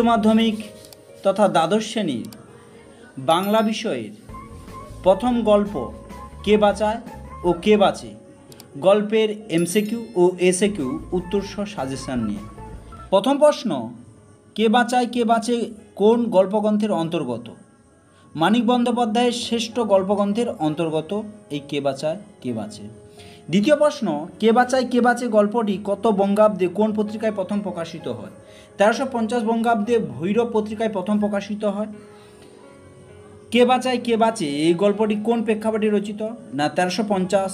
মাধ্যমিক তথা দ্বাদশ শ্রেণীর বাংলা বিষয়ের প্রথম গল্প কে বাঁচায় ও কে বাঁচে গল্পের এমসিকিউ ও এসএকিউ উত্তরসহ সাজেশন নিয়ে। প্রথম প্রশ্ন, কে বাঁচায় কে বাঁচে কোন গল্পগ্রন্থের অন্তর্গত? মানিক বন্দ্যোপাধ্যায়ের শ্রেষ্ঠ গল্পগ্রন্থের অন্তর্গত এই কে বাঁচায় কে বাঁচে। দ্বিতীয় প্রশ্ন, কে বাঁচায় কে বাঁচে গল্পটি কত বঙ্গাব্দে কোন পত্রিকায় প্রথম প্রকাশিত হয়? 1350 বঙ্গাব্দে ভৈরব পত্রিকায় প্রথম প্রকাশিত হয়। কে বাঁচায় কে বাঁচে এই গল্পটি কোন প্রেক্ষাপটে রচিত? না 1350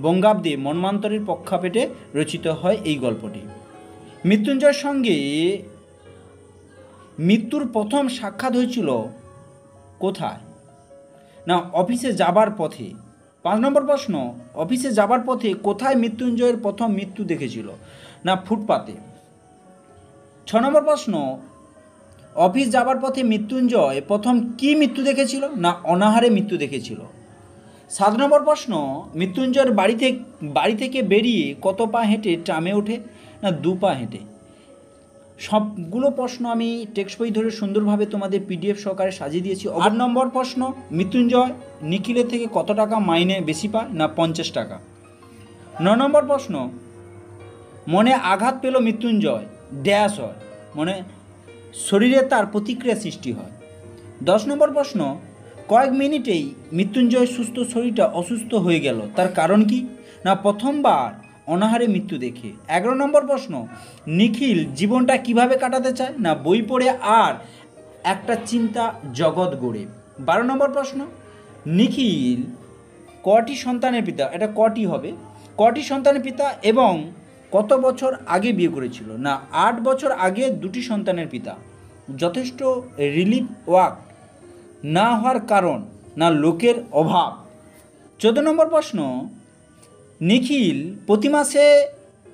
বঙ্গাব্দে মন্বন্তরের প্রেক্ষাপটে রচিত হয় এই গল্পটি। মৃত্যুঞ্জয়ের সঙ্গে মৃত্যুর প্রথম সাক্ষাৎ হয়েছিল কোথায়? না অফিসে যাবার পথে। 5 নম্বর প্রশ্ন, অফিসে যাবার পথে কোথায় মৃত্যুঞ্জয়ের প্রথম মৃত্যু দেখেছিল? না ফুটপাতে। 6 নম্বর প্রশ্ন, অফিস যাবার পথে মৃত্যুঞ্জয় প্রথম কি মৃত্যু দেখেছিল? না অনাহারে মৃত্যু দেখেছিল। 7 নম্বর প্রশ্ন, মৃত্যুঞ্জয়ের বাড়ি থেকে বেরিয়ে কত পা হেঁটে ট্রামে ওঠে? না 2 পা হেঁটে। সবগুলো প্রশ্ন আমি টেক্সট বই ধরে সুন্দরভাবে তোমাদের পিডিএফ সহকারে সাজিয়ে দিয়েছি। 8 নম্বর প্রশ্ন, মৃত্যুঞ্জয় নিখিলের থেকে কত টাকা মাইনে বেশি পায়? না 50 টাকা। 9 নম্বর প্রশ্ন, মনে আঘাত পেল মৃত্যুঞ্জয় ড্যাশ হয়, মানে শরীরে তার প্রতিক্রিয়া সৃষ্টি হয়। 10 নম্বর প্রশ্ন, কয়েক মিনিটেই মৃত্যুঞ্জয় সুস্থ শরীরটা অসুস্থ হয়ে গেল, তার কারণ কি? না প্রথমবার অনাহারে মৃত্যু দেখে। 11 নম্বর প্রশ্ন, নিখিল জীবনটা কিভাবে কাটাতে চায়? না বই পড়ে আর একটা চিন্তা জগৎ গড়ে। 12 নম্বর প্রশ্ন, নিখিল কটি সন্তানের পিতা? এটা কটি হবে? কটি সন্তানের পিতা এবং কত বছর আগে বিয়ে করেছিল? না 8 বছর আগে 2টি সন্তানের পিতা। যথেষ্ট রিলিফ ওয়ার্ক না হওয়ার কারণ? না লোকের অভাব। 14 নম্বর প্রশ্ন, নিখিল প্রতি মাসে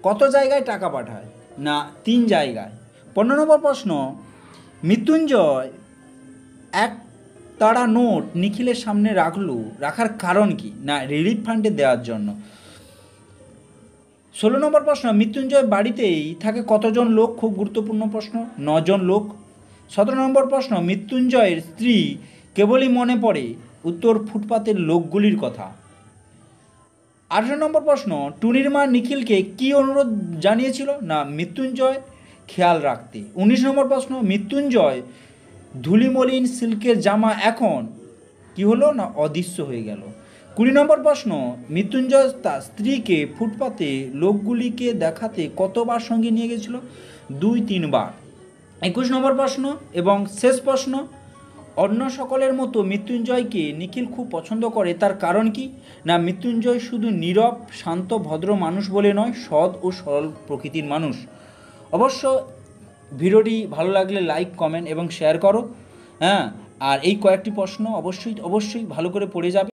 কত জায়গায় টাকা পাঠায়? না 3 জায়গায়। 15 নম্বর প্রশ্ন, মৃত্যুঞ্জয় এক তাড়া নোট নিখিলের সামনে রাখার কারণ কি? না রিলিফ ফান্ডে দেওয়ার জন্য। 16 নম্বর প্রশ্ন, মৃত্যুঞ্জয় বাড়িতেই থাকে কতজন লোক? খুব গুরুত্বপূর্ণ প্রশ্ন, 9 জন লোক। 17 নম্বর প্রশ্ন, মৃত্যুঞ্জয়ের স্ত্রী কেবলই মনে পড়ে? উত্তর ফুটপাতের লোকগুলির কথা। 18 নম্বর প্রশ্ন, টুনির মা নিখিলকে কি অনুরোধ জানিয়েছিল? না মৃত্যুঞ্জয় খেয়াল রাখতে। 19 নম্বর প্রশ্ন, মৃত্যুঞ্জয় ধুলিমলিন সিল্কের জামা এখন কি হলো? না অদৃশ্য হয়ে গেল। 20 নম্বর প্রশ্ন, মৃত্যুঞ্জয় তার স্ত্রীকে ফুটপাতে লোকগুলিকে দেখাতে কতবার সঙ্গে নিয়ে গেছিল? 2-3 বার। 21 নম্বর প্রশ্ন এবং শেষ প্রশ্ন, অন্য সকলের মতো মৃত্যুঞ্জয়কে নিখিল খুব পছন্দ করে, তার কারণ কি? না মৃত্যুঞ্জয় শুধু নীরব শান্ত ভদ্র মানুষ বলে নয়, সৎ ও সরল প্রকৃতির মানুষ। অবশ্য ভিডিওটি ভালো লাগলে লাইক কমেন্ট এবং শেয়ার করো। আর এই কয়েকটি প্রশ্ন অবশ্যই ভালো করে পড়ে যাবে।